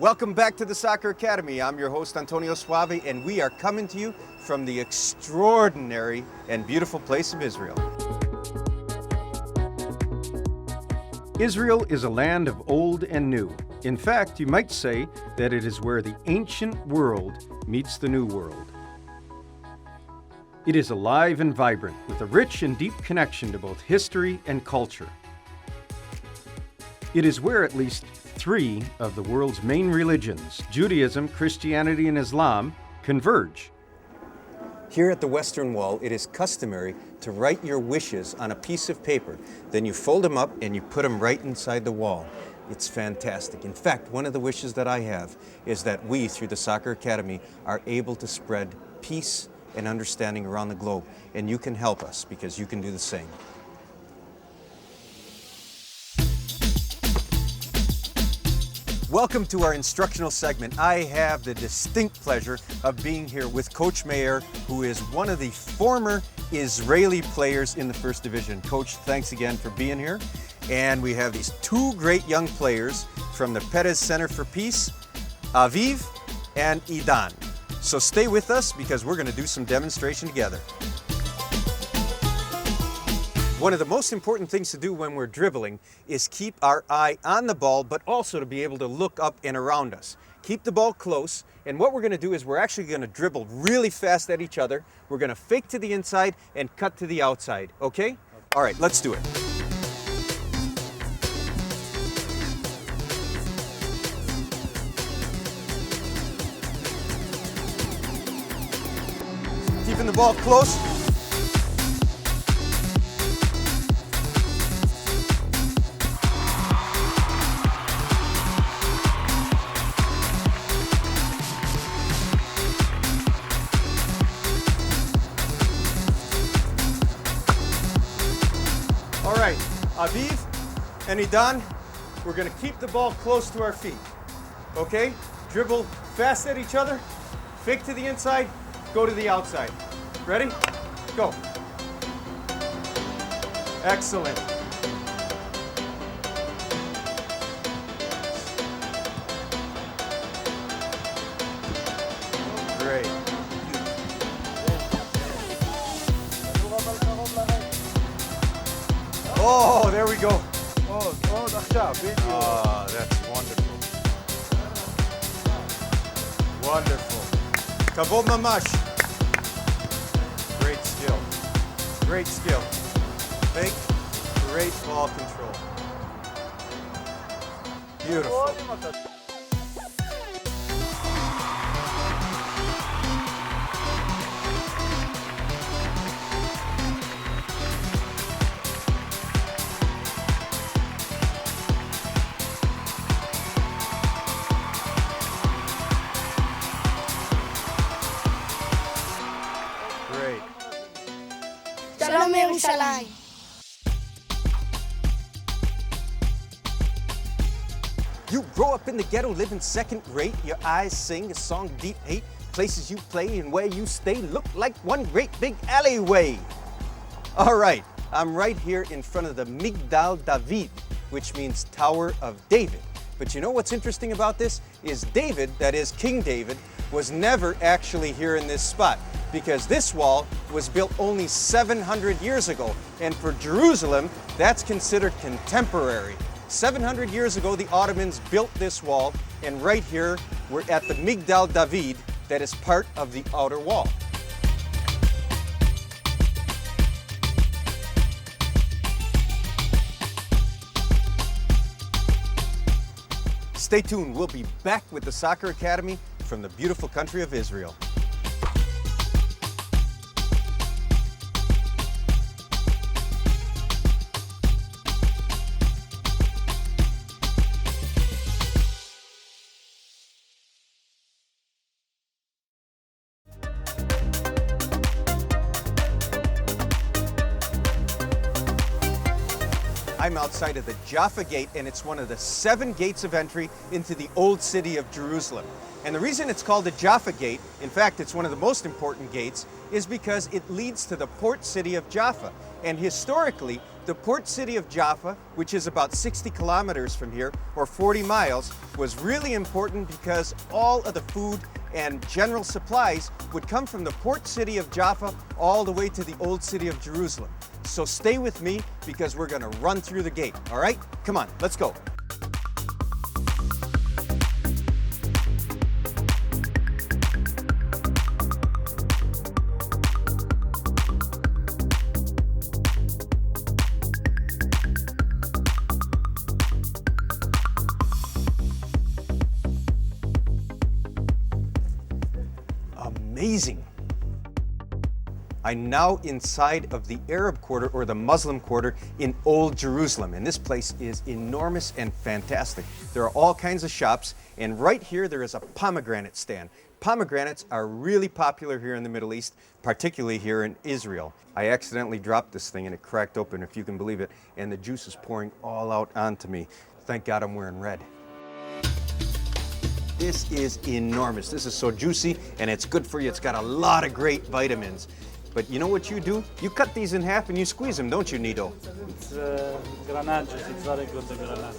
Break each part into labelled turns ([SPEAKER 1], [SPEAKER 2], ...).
[SPEAKER 1] Welcome back to the Soccer Academy. I'm your host, Antonio Soave, and we are coming to you from the extraordinary and beautiful place of Israel.
[SPEAKER 2] Israel is a land of old and new. In fact, you might say that it is where the ancient world meets the new world. It is alive and vibrant, with a rich and deep connection to both history and culture. It is where at least three of the world's main religions, Judaism, Christianity, and Islam, converge.
[SPEAKER 1] Here at the Western Wall, it is customary to write your wishes on a piece of paper. Then you fold them up and you put them right inside the wall. It's fantastic. In fact, one of the wishes that I have is that we, through the Soccer Academy, are able to spread peace and understanding around the globe. And you can help us because you can do the same. Welcome to our instructional segment. I have the distinct pleasure of being here with Coach Meir, who is one of the former Israeli players in the First Division. Coach, thanks again for being here. And we have these two great young players from the Perez Center for Peace, Aviv and Idan. So stay with us because we're going to do some demonstration together. One of the most important things to do when we're dribbling is keep our eye on the ball, but also to be able to look up and around us. Keep the ball close, and what we're going to do is we're actually going to dribble really fast at each other. We're going to fake to the inside and cut to the outside, okay? All right, let's do it. Keeping the ball close. All right, Aviv and Idan, we're gonna keep the ball close to our feet, okay? Dribble fast at each other, fake to the inside, go to the outside. Ready? Go. Excellent. Great. Oh, there we go. Oh, that's wonderful. Wonderful. Kavod mamash. Great skill. Great skill. Fake, great ball control. Beautiful. Great.
[SPEAKER 3] Shalom Yerushalayim.
[SPEAKER 1] You grow up in the ghetto, living second rate. Your eyes sing a song deep hate. Places you play and where you stay look like one great big alleyway. All right, I'm right here in front of the Migdal David, which means Tower of David. But you know what's interesting about this is David, that is King David, was never actually here in this spot because this wall was built only 700 years ago. And for Jerusalem, that's considered contemporary. 700 years ago, the Ottomans built this wall, and right here, we're at the Migdal David, that is part of the outer wall. Stay tuned, we'll be back with the Soccer Academy from the beautiful country of Israel. I'm outside of the Jaffa Gate, and it's one of the 7 gates of entry into the old city of Jerusalem. And the reason it's called the Jaffa Gate, in fact, it's one of the most important gates, is because it leads to the port city of Jaffa. And historically, The port city of Jaffa, which is about 60 kilometers from here, or 40 miles, was really important because all of the food and general supplies would come from the port city of Jaffa all the way to the old city of Jerusalem. So stay with me because we're gonna run through the gate, all right? Come on, let's go. Amazing. I'm now inside of the Arab quarter or the Muslim quarter in Old Jerusalem, and this place is enormous and fantastic. There are all kinds of shops, and right here there is a pomegranate stand. Pomegranates are really popular here in the Middle East, particularly here in Israel. I accidentally dropped this thing and it cracked open, if you can believe it, and the juice is pouring all out onto me. Thank God I'm wearing red. This is enormous. This is so juicy and it's good for you. It's got a lot of great vitamins. But you know what you do? You cut these in half and you squeeze them, don't you, Nido?
[SPEAKER 4] It's granate juice. It's very good, the granate.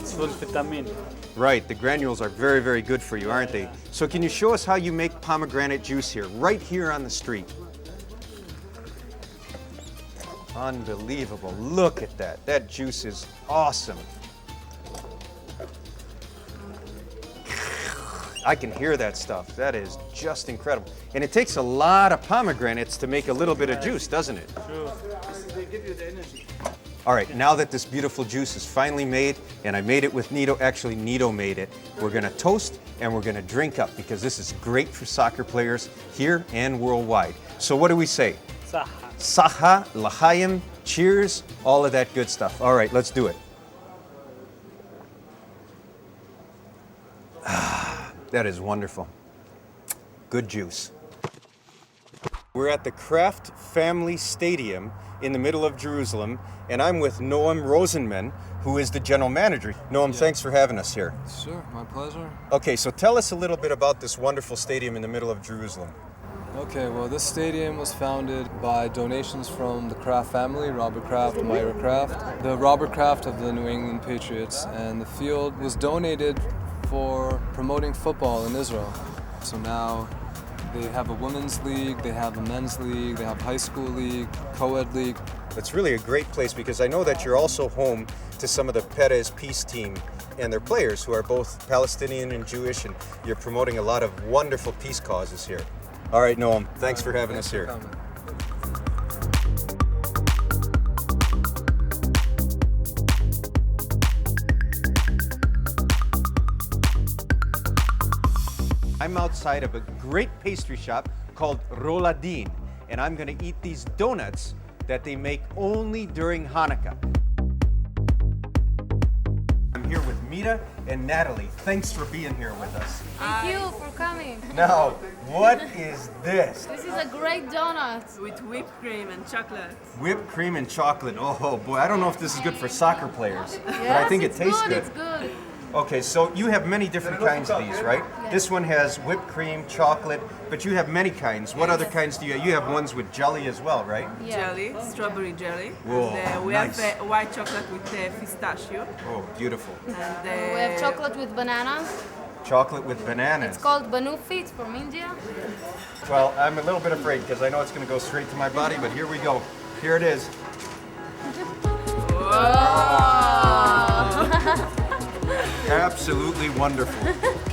[SPEAKER 4] It's full vitamin.
[SPEAKER 1] Right, the granules are very, very good for you, aren't they? So can you show us how you make pomegranate juice here, right here on the street? Unbelievable. Look at that. That juice is awesome. I can hear that stuff. That is just incredible. And it takes a lot of pomegranates to make a little bit of juice, doesn't it?
[SPEAKER 4] True. They give you the energy.
[SPEAKER 1] All right, now that this beautiful juice is finally made, and I made it with Nido, actually Nido made it, we're gonna toast and we're gonna drink up because this is great for soccer players here and worldwide. So what do we say?
[SPEAKER 4] Saha.
[SPEAKER 1] Saha, l'chaim, cheers, all of that good stuff. All right, let's do it. That is wonderful. Good juice. We're at the Kraft Family Stadium in the middle of Jerusalem, and I'm with Noam Rosenman, who is the general manager. Noam, thanks for having us here.
[SPEAKER 5] Sure, my pleasure.
[SPEAKER 1] Okay, so tell us a little bit about this wonderful stadium in the middle of Jerusalem.
[SPEAKER 5] Okay, well, this stadium was founded by donations from the Kraft family, Robert Kraft, Myra Kraft, the Robert Kraft of the New England Patriots, and the field was donated for promoting football in Israel. So now they have a women's league, they have a men's league, they have high school league, co-ed league.
[SPEAKER 1] It's really a great place because I know that you're also home to some of the Perez Peace Team and their players who are both Palestinian and Jewish, and you're promoting a lot of wonderful peace causes here. All right, Noam, thanks for having us here.
[SPEAKER 5] For coming.
[SPEAKER 1] I'm outside of a great pastry shop called Roladin, and I'm gonna eat these donuts that they make only during Hanukkah. I'm here with Mita and Natalie. Thanks for being here with us.
[SPEAKER 6] Thank you for coming.
[SPEAKER 1] Now, what is this?
[SPEAKER 6] This is a great donut.
[SPEAKER 7] With whipped cream and chocolate.
[SPEAKER 1] Whipped cream and chocolate. Oh boy, I don't know if this is good for soccer players, but I
[SPEAKER 6] Yes,
[SPEAKER 1] think it
[SPEAKER 6] it's
[SPEAKER 1] tastes
[SPEAKER 6] good.
[SPEAKER 1] good.
[SPEAKER 6] It's good.
[SPEAKER 1] Okay, so you have many different kinds of these, right?
[SPEAKER 6] Yes.
[SPEAKER 1] This one has whipped cream, chocolate, but you have many kinds. What other kinds do you have? You have ones with jelly as well, right?
[SPEAKER 6] Yeah.
[SPEAKER 7] Jelly, strawberry jelly.
[SPEAKER 1] Whoa,
[SPEAKER 7] And we
[SPEAKER 1] nice.
[SPEAKER 7] have white chocolate with pistachio.
[SPEAKER 1] Oh, beautiful.
[SPEAKER 7] And
[SPEAKER 6] We have chocolate with bananas.
[SPEAKER 1] Chocolate with bananas.
[SPEAKER 6] It's called banufi. It's from India.
[SPEAKER 1] Well, I'm a little bit afraid because I know it's going to go straight to my body, but here we go. Here it is. Absolutely wonderful.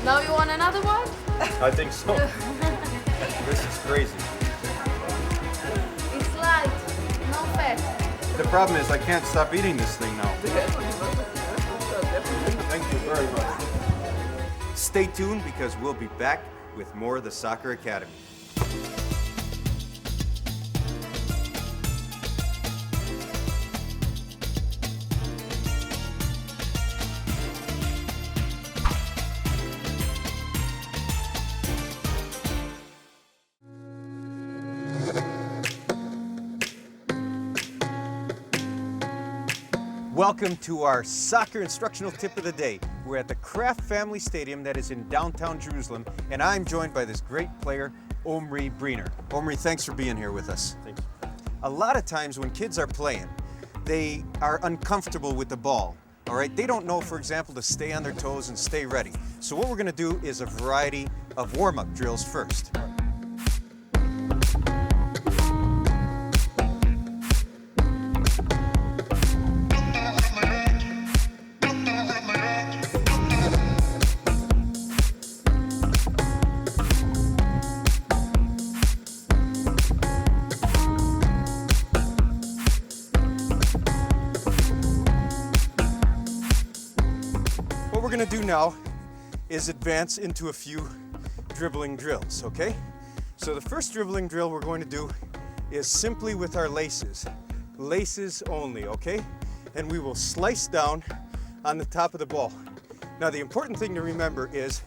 [SPEAKER 6] Now you want another one?
[SPEAKER 1] I think so. This is crazy.
[SPEAKER 6] It's light, no fat.
[SPEAKER 1] The problem is I can't stop eating this thing now. Thank you very much. Stay tuned because we'll be back with more of the Soccer Academy. Welcome to our soccer instructional tip of the day. We're at the Kraft Family Stadium that is in downtown Jerusalem, and I'm joined by this great player, Omri Briner. Omri, thanks for being here with us. Thank you. A lot of times when kids are playing, they are uncomfortable with the ball. All right, they don't know, for example, to stay on their toes and stay ready. So what we're going to do is a variety of warm-up drills first. What we're going to do now is advance into a few dribbling drills, okay? So the first dribbling drill we're going to do is simply with our laces. Laces only, okay? And we will slice down on the top of the ball. Now the important thing to remember is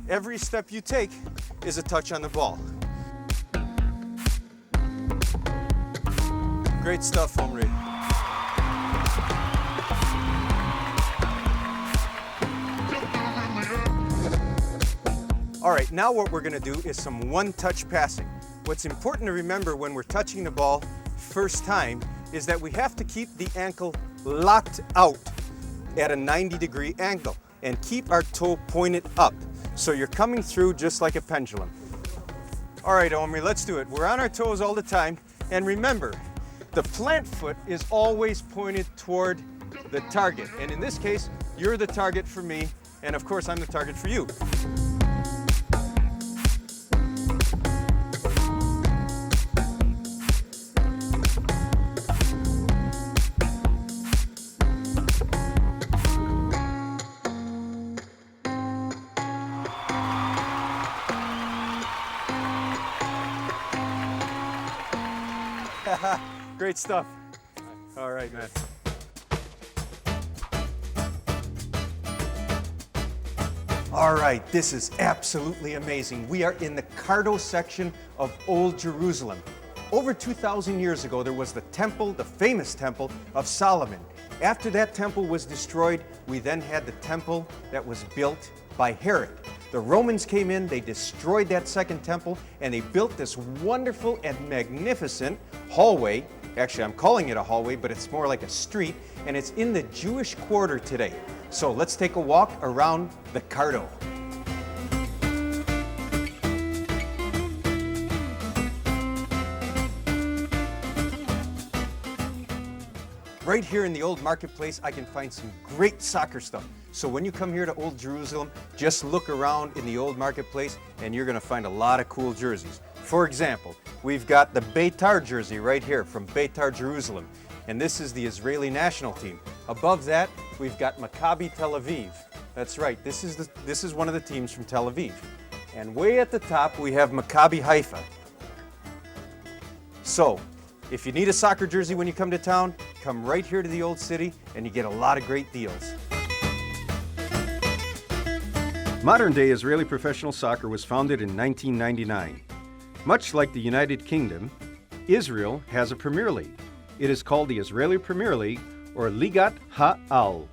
[SPEAKER 1] every step you take is a touch on the ball. Great stuff, Omri. All right, now what we're gonna do is some one-touch passing. What's important to remember when we're touching the ball first time is that we have to keep the ankle locked out at a 90-degree angle and keep our toe pointed up. So you're coming through just like a pendulum. All right, Omri, let's do it. We're on our toes all the time. And remember, the plant foot is always pointed toward the target. And in this case, you're the target for me, and of course, I'm the target for you. Great stuff. All right, man. All right, this is absolutely amazing. We are in the Cardo section of Old Jerusalem. Over 2,000 years ago, there was the temple, the famous temple of Solomon. After that temple was destroyed, we then had the temple that was built by Herod. The Romans came in, they destroyed that second temple, and they built this wonderful and magnificent hallway. Actually, I'm calling it a hallway, but it's more like a street, and it's in the Jewish quarter today. So let's take a walk around the Cardo. Right here in the old marketplace, I can find some great soccer stuff. So when you come here to Old Jerusalem, just look around in the old marketplace and you're gonna find a lot of cool jerseys. For example, we've got the Beitar jersey right here from Beitar Jerusalem. And this is the Israeli national team. Above that, we've got Maccabi Tel Aviv. That's right, this is one of the teams from Tel Aviv. And way at the top, we have Maccabi Haifa. So, if you need a soccer jersey when you come to town, come right here to the old city and you get a lot of great deals.
[SPEAKER 2] Modern-day Israeli professional soccer was founded in 1999. Much like the United Kingdom, Israel has a Premier League. It is called the Israeli Premier League, or Ligat Ha'al.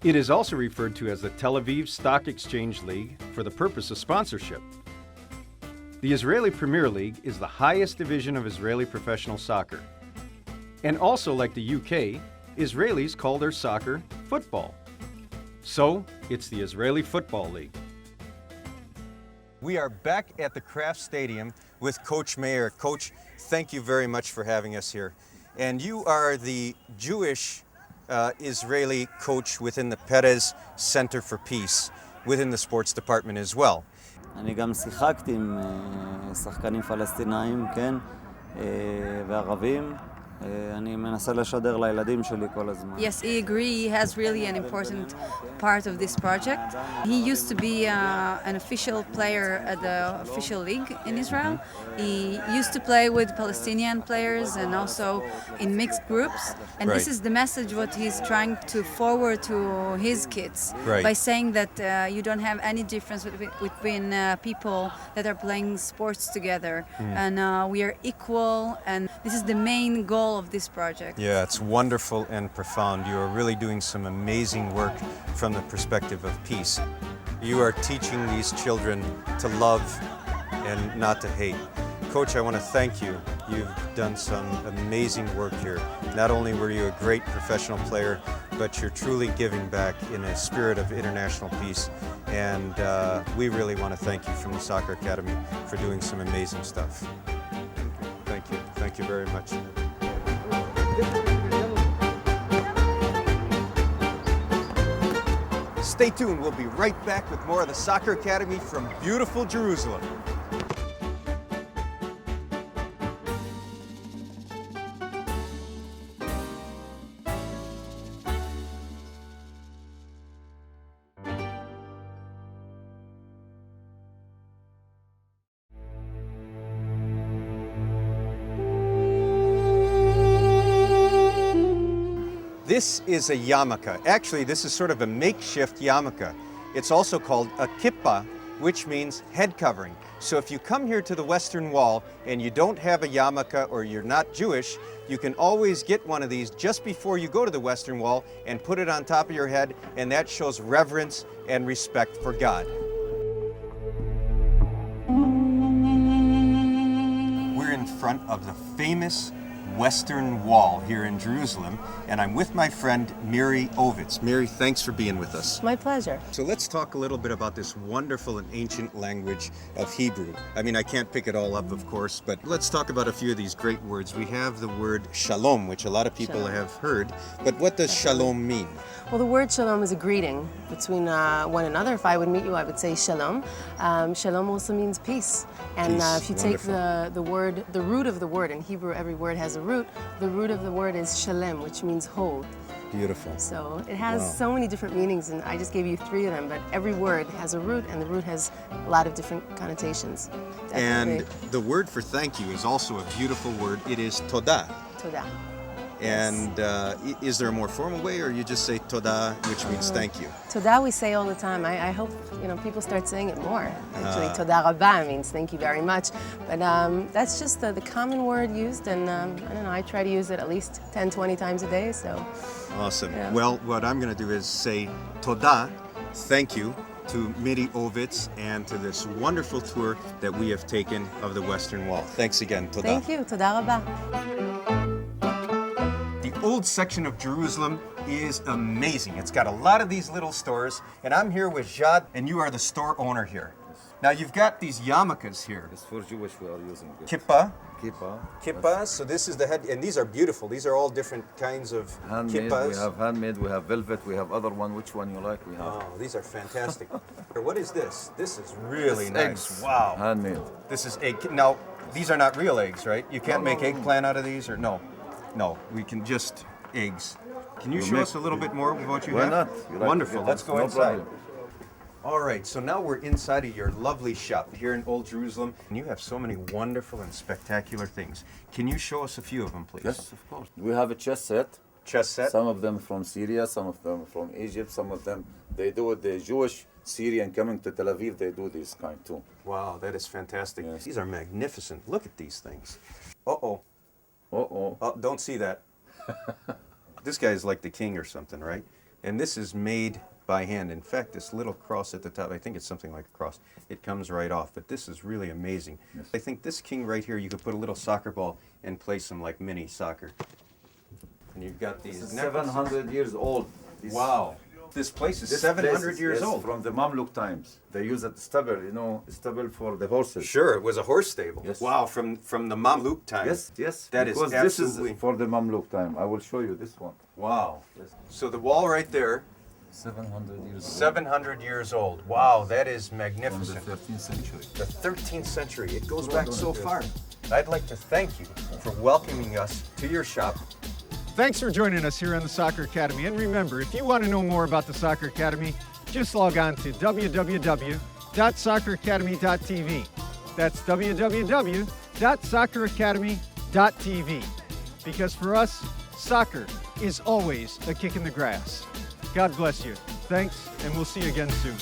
[SPEAKER 2] It is also referred to as the Tel Aviv Stock Exchange League for the purpose of sponsorship. The Israeli Premier League is the highest division of Israeli professional soccer. And also like the UK, Israelis call their soccer football. So, it's the Israeli Football League.
[SPEAKER 1] We are back at the Kraft Stadium with Coach Meir. Coach, thank you very much for having us here. And you are the Jewish Israeli coach within the Perez Center for Peace, within the sports department as well.
[SPEAKER 8] אני גם שיחקתי עם שחקנים פלסטינאים, כן, וערבים. אני מנסה לשדר לילדים שלי כל הזמן.
[SPEAKER 9] Yes, I agree. He has really an important part of this project. He used to be an official player at the official league in Israel. He used to play with Palestinian players and also in mixed groups. And this is the message what he's trying to forward to his kids by saying that you don't have any difference between people that are playing sports together. And we are equal, and this is the main goal of this project.
[SPEAKER 1] Yeah, it's wonderful and profound. You are really doing some amazing work from the perspective of peace. You are teaching these children to love and not to hate.
[SPEAKER 2] Coach, I want to thank you. You've done some amazing work here. Not only were you a great professional player, but you're truly giving back in a spirit of international peace. And we really want to thank you from the Soccer Academy for doing some amazing stuff. Thank you. Thank you very much.
[SPEAKER 1] Stay tuned. We'll be right back with more of the Soccer Academy from beautiful Jerusalem. This is a yarmulke. Actually, this is sort of a makeshift yarmulke. It's also called a kippah, which means head covering. So if you come here to the Western Wall and you don't have a yarmulke or you're not Jewish, you can always get one of these just before you go to the Western Wall and put it on top of your head, and that shows reverence and respect for God. We're in front of the famous Western Wall here in Jerusalem, and I'm with my friend Miri Ovitz. Miri, thanks for being with us.
[SPEAKER 10] My pleasure.
[SPEAKER 1] So let's talk a little bit about this wonderful and ancient language of Hebrew. I mean, I can't pick it all up, of course, but let's talk about a few of these great words. We have the word shalom, which a lot of people have heard, but what does shalom mean?
[SPEAKER 10] Well, the word shalom is a greeting between one another. If I would meet you, I would say shalom. Shalom also means peace. And if you take the word, the root of the word, in Hebrew every word has a root, the root of the word is shalem, which means hold.
[SPEAKER 1] Beautiful.
[SPEAKER 10] So it has so many different meanings, and I just gave you 3 of them, but every word has a root, and the root has a lot of different connotations. Definitely.
[SPEAKER 1] And the word for thank you is also a beautiful word. It is todah.
[SPEAKER 10] Todah.
[SPEAKER 1] And is there a more formal way, or you just say todah, which means thank you?
[SPEAKER 10] Todah we say all the time. I hope people start saying it more. Actually, todah rabbah means thank you very much. But that's just the common word used, and I don't know, I try to use it at least 10, 20 times a day. So.
[SPEAKER 1] Awesome.
[SPEAKER 10] Yeah.
[SPEAKER 1] Well, what I'm going to do is say todah, thank you, to Miri Ovitz and to this wonderful tour that we have taken of the Western Wall. Thanks again, todah.
[SPEAKER 10] Thank you, todah rabbah.
[SPEAKER 1] The old section of Jerusalem is amazing. It's got a lot of these little stores, and I'm here with Jad, and you are the store owner here. Now you've got these yarmulkes here.
[SPEAKER 11] It's for Jewish we are using it.
[SPEAKER 1] Kippah.
[SPEAKER 11] Kippah.
[SPEAKER 1] Kippah, so this is the head, and these are beautiful. These are all different kinds of
[SPEAKER 11] handmade,
[SPEAKER 1] kippahs.
[SPEAKER 11] we have handmade, we have velvet, we have other one. Which one you like, we have.
[SPEAKER 1] Oh, these are fantastic. What is this? This is really nice.
[SPEAKER 11] Eggs.
[SPEAKER 1] Wow.
[SPEAKER 11] Handmade.
[SPEAKER 1] This is egg. Now, these are not real eggs, right? You can't make eggplant out of these, or no? No, we can just eggs. Can you show us a little bit more of what you have?
[SPEAKER 11] Why not? You like
[SPEAKER 1] Wonderful. Let's go
[SPEAKER 11] no
[SPEAKER 1] inside.
[SPEAKER 11] problem.
[SPEAKER 1] All right, so now we're inside of your lovely shop here in Old Jerusalem, and you have so many wonderful and spectacular things. Can you show us a few of them, please?
[SPEAKER 11] Yes, of course. We have a chess set.
[SPEAKER 1] Chess set?
[SPEAKER 11] Some of them from Syria, some of them from Egypt, some of them, they do it, the Jewish Syrian coming to Tel Aviv, they do this kind too.
[SPEAKER 1] Wow, that is fantastic.
[SPEAKER 11] Yes.
[SPEAKER 1] These are magnificent. Look at these things. Uh-oh.
[SPEAKER 11] Uh-oh.
[SPEAKER 1] Oh, don't see that. This guy is like the king or something, right? And this is made by hand. In fact, this little cross at the top, I think it's something like a cross. It comes right off, but this is really amazing.
[SPEAKER 11] Yes.
[SPEAKER 1] I think this king right here, you could put a little soccer ball and play some like mini soccer. And you've got these
[SPEAKER 11] This is
[SPEAKER 1] necklaces.
[SPEAKER 11] 700 years old.
[SPEAKER 1] Wow. This place is
[SPEAKER 11] This
[SPEAKER 1] 700
[SPEAKER 11] place
[SPEAKER 1] years
[SPEAKER 11] is
[SPEAKER 1] old.
[SPEAKER 11] From the Mamluk times. They use it stable, stable for the horses.
[SPEAKER 1] Sure, it was a horse stable.
[SPEAKER 11] Yes.
[SPEAKER 1] Wow, from the Mamluk time.
[SPEAKER 11] Yes, yes.
[SPEAKER 1] That is
[SPEAKER 11] because
[SPEAKER 1] absolutely...
[SPEAKER 11] this is for the Mamluk time. I will show you this one.
[SPEAKER 1] Wow.
[SPEAKER 11] Yes.
[SPEAKER 1] So the wall right there,
[SPEAKER 11] 700 years old.
[SPEAKER 1] 700 years old. Wow, that is
[SPEAKER 11] From
[SPEAKER 1] magnificent.
[SPEAKER 11] the 13th century.
[SPEAKER 1] The 13th century. It goes back so far. I'd like to thank you for welcoming us to your shop.
[SPEAKER 2] Thanks for joining us here on the Soccer Academy. And remember, if you want to know more about the Soccer Academy, just log on to www.socceracademy.tv. That's www.socceracademy.tv. Because for us, soccer is always a kick in the grass. God bless you. Thanks, and we'll see you again soon.